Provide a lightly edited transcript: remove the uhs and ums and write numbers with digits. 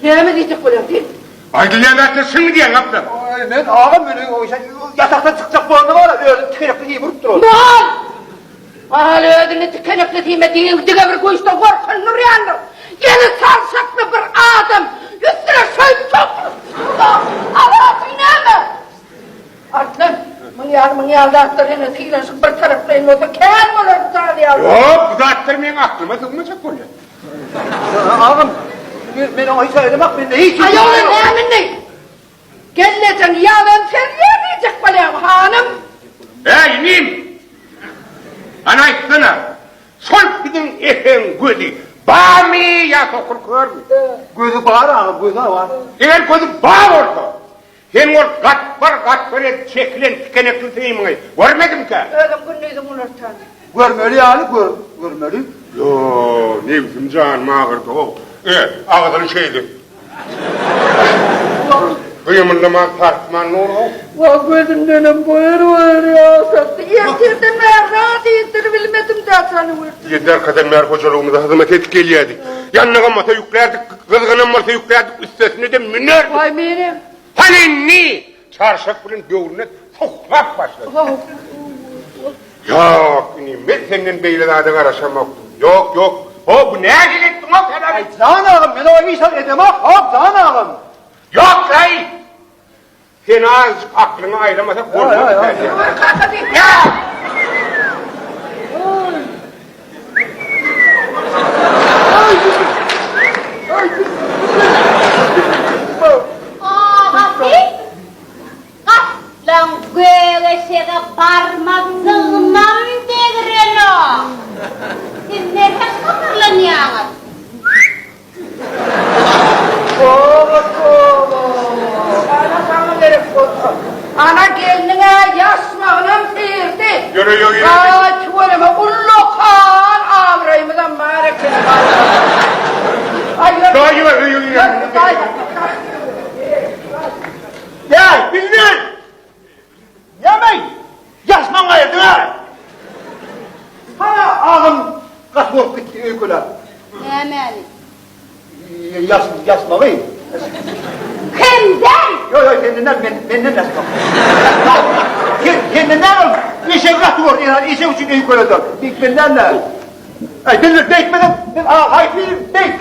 Ne mi diyecek böyle değil? Aydınlığa atlasın mı diyen kaptan? Ben ağam böyle o işte yataktan çıkacak bu anda var ya öyle tükenekli iyi vurup duruyor. Lan! Hala ödünü tükenekli diyme deyin, dige bir kuyuşta korkun nur yandım. Yeni sarsaklı bir adam, üstüne şöyle çok Allah sineme! Artık mınyalda attırını silasın bir taraflayın olsa kâr mı lan sağlı yavrum? Yok, bu da attırmayan aklıma sığmayacak buraya. Ağam ben o hiç söylemek ben de hiç... Ayolun emin değil. Gelleceksin yavrum sen yemeyecek böyle hanım. Hey nim! Ana sana, sol gidin efendim gözü, bağımı ya sokur kör mü? Gözü bağır ağam gözü var. Eğer gözü bağ orta, hem o gat var et çekilen tükenekli teyimini, görmedim ki. Öyle gündüzüm unuttan. Görmeli yani görmeli. Yo, ne bizim canım ağırdı o. Ağzını şeydi. Kıyımınlama tartman ne olur? Bak gözünden buyur ya. Sattı yetirdim merda değildir bilmedim de seni vurdu. Yeder kadar mer hocalığımıza hizmet ettik geliyorduk. Yanına masa yüklerdik, kızgının masa yüklerdik, üstesine de münerdik. Vay benim. Hani ne? Çarşak bilin göğrüne soklak başladı. Yok, ben senin beyle daha da karışamam. Yok. O bu ne acelettin o kadar? Ay can ağam ben o insan edemem ağam can ağam. Yok lan! Sen azıcık aklını ayıramasa korkma biter ya. Vur kalk bir. Ya! Lan göğeşe parmak sığmam degren o. Siz nereden kapırlanıyorsunuz? Ana sana verip olsun. Ana geline yaşmağına seyirdi. Yürü. Aa çuvalime ullokan ağrayımdan bari kızım. Ay yürü. Ya bildir. Yemeyin. Yaşman ayırdın ha. Ha ağam kaçmıyor gitti öyküler. Hemen. Yaşmamayı. Kimden? Yok benden yaşmam. Kendinden ol. İşe kaçmıyor yani işe için öyküler. Benden de. Ay bildir değmeden. Hayır bildir.